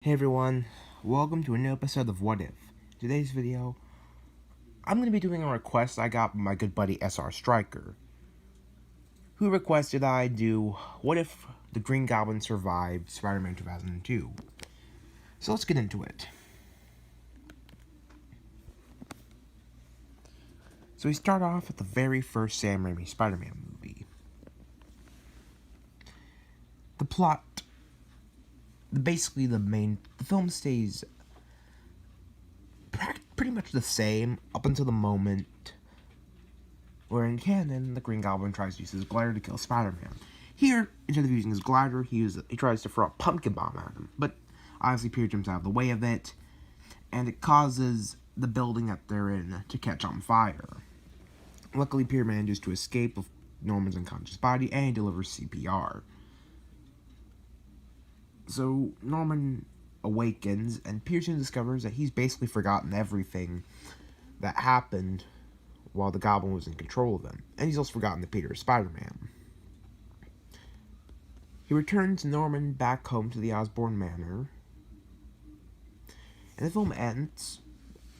Hey everyone, welcome to a new episode of What If. Today's video, I'm going to be doing a request I got from my good buddy SR Striker, who requested I do What If the Green Goblin Survived Spider-Man 2002. So let's get into it. So we start off with the very first Sam Raimi Spider-Man movie. The plot, the film stays pretty much the same up until the moment where in canon, the Green Goblin tries to use his glider to kill Spider-Man. Here, instead of using his glider, he tries to throw a pumpkin bomb at him, but obviously Peter jumps out of the way of it, and it causes the building that they're in to catch on fire. Luckily, Peter manages to escape with Norman's unconscious body and delivers CPR. So, Norman awakens, and Peter soon discovers that he's basically forgotten everything that happened while the Goblin was in control of him. And he's also forgotten that Peter is Spider-Man. He returns Norman back home to the Osborn Manor. And the film ends,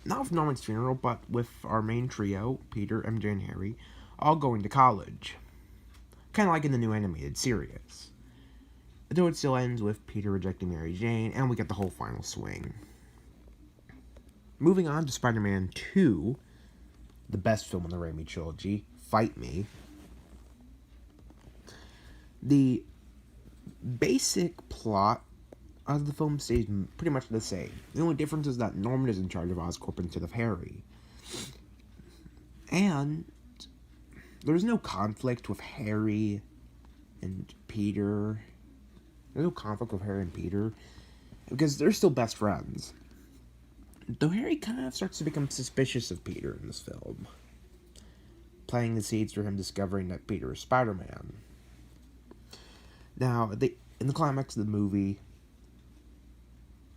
not with Norman's funeral, but with our main trio, Peter, MJ, and Harry, all going to college. Kind of like in the new animated series. Though it still ends with Peter rejecting Mary Jane, and we get the whole final swing. Moving on to Spider-Man 2, the best film in the Raimi trilogy, Fight Me. The basic plot of the film stays pretty much the same. The only difference is that Norman is in charge of Oscorp instead of Harry. And there's no conflict with Harry and Peter. There's no conflict with Harry and Peter because they're still best friends. Though Harry kind of starts to become suspicious of Peter in this film, planting the seeds for him discovering that Peter is Spider-Man. Now, in the climax of the movie,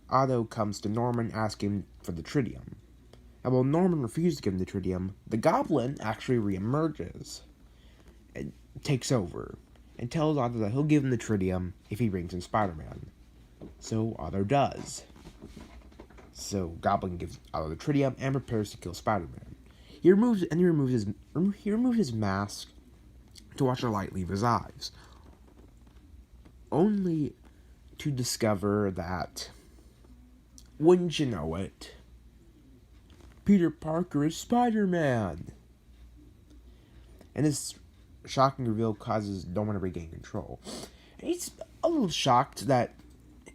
Otto comes to Norman asking for the tritium. And while Norman refuses to give him the tritium, the Goblin actually reemerges and takes over and tells Otto that he'll give him the tritium if he brings in Spider-Man. So Otto does. So Goblin gives Otto the tritium and prepares to kill Spider-Man. He removes his mask to watch a light leave his eyes, only to discover that, wouldn't you know it, Peter Parker is Spider-Man. And this shocking reveal causes Norman to regain control. And he's a little shocked that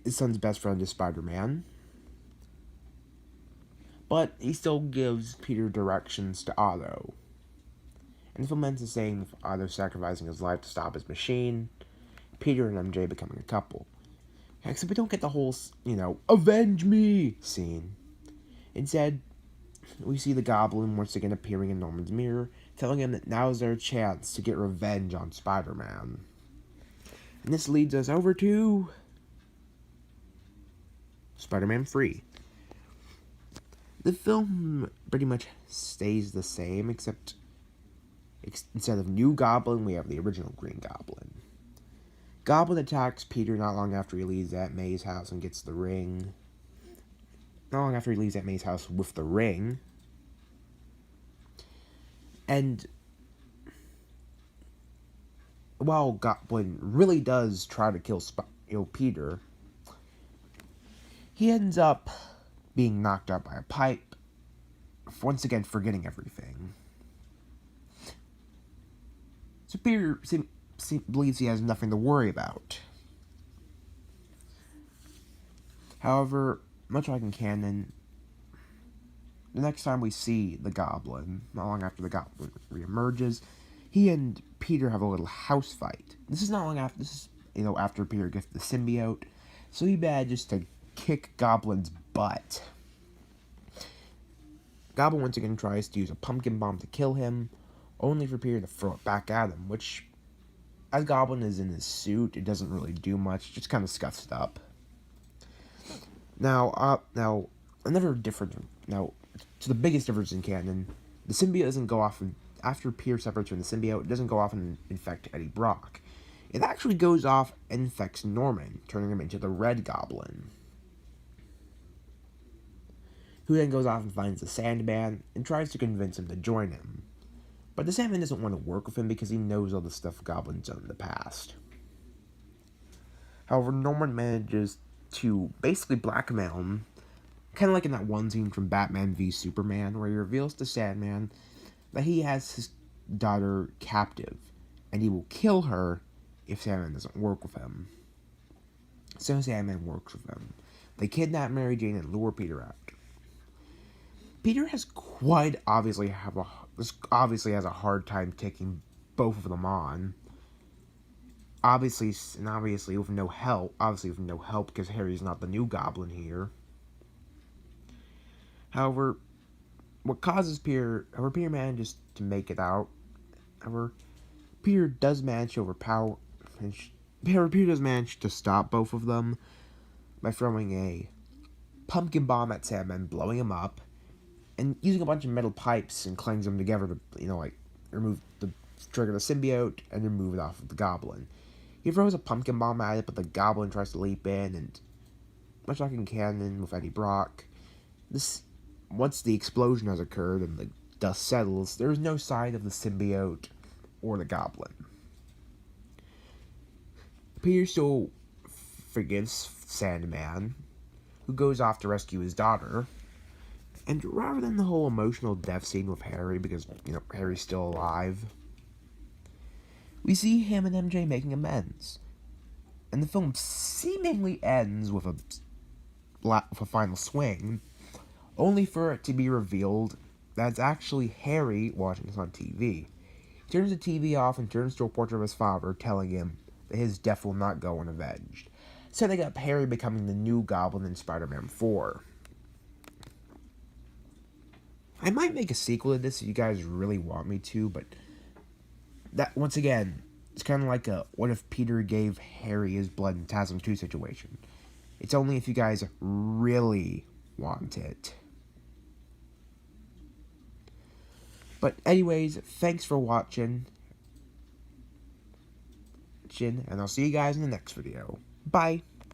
his son's best friend is Spider-Man, but he still gives Peter directions to Otto. And the film ends with saying Otto sacrificing his life to stop his machine, Peter and MJ becoming a couple. Except we don't get the whole, avenge me scene. Instead, we see the Goblin once again appearing in Norman's mirror, telling him that now is their chance to get revenge on Spider-Man. And this leads us over to Spider-Man 3. The film pretty much stays the same, except instead of New Goblin, we have the original Green Goblin. Goblin attacks Peter not long after he leaves Aunt May's house and gets the ring. Not long after he leaves Aunt May's house with the ring. And while Goblin really does try to kill Peter, he ends up being knocked out by a pipe, once again forgetting everything. So Peter believes he has nothing to worry about. However, much like in canon, the next time we see the Goblin, not long after the Goblin reemerges, he and Peter have a little house fight. This is not long after, after Peter gets the symbiote, so he manages to kick Goblin's butt. Goblin once again tries to use a pumpkin bomb to kill him, only for Peter to throw it back at him, which, as Goblin is in his suit, it doesn't really do much, just kind of scuffs it up. Now, another difference, to the biggest difference in canon, the symbiote doesn't go off, after Peter separates from the symbiote, it doesn't go off and infect Eddie Brock. It actually goes off and infects Norman, turning him into the Red Goblin. who then goes off and finds the Sandman and tries to convince him to join him. But the Sandman doesn't want to work with him because he knows all the stuff Goblin's done in the past. However, Norman manages to basically blackmail him, kind of like in that one scene from Batman v Superman, where he reveals to Sandman that he has his daughter captive, and he will kill her if Sandman doesn't work with him. So Sandman works with him. They kidnap Mary Jane and lure Peter out. Peter has obviously has a hard time taking both of them on. Obviously with no help. Because Harry's not the new Goblin here. However, Peter manages to make it out. However, Peter does manage to stop both of them by throwing a pumpkin bomb at Sandman, blowing him up, and using a bunch of metal pipes and clangs them together to, remove the trigger the symbiote and remove it off of the Goblin. He throws a pumpkin bomb at it, but the Goblin tries to leap in, and much like in canon with Eddie Brock, once the explosion has occurred and the dust settles, there is no sign of the symbiote or the Goblin. Peter still forgives Sandman, who goes off to rescue his daughter. And rather than the whole emotional death scene with Harry, because, Harry's still alive, we see him and MJ making amends. And the film seemingly ends with a final swing, only for it to be revealed that it's actually Harry watching this on TV. He turns the TV off and turns to a portrait of his father, telling him that his death will not go unavenged, setting up Harry becoming the new Goblin in Spider-Man 4. I might make a sequel to this if you guys really want me to, but that, once again, it's kind of like a what if Peter gave Harry his blood in TASM 2 situation. It's only if you guys really want it. But anyways, thanks for watching, and I'll see you guys in the next video. Bye!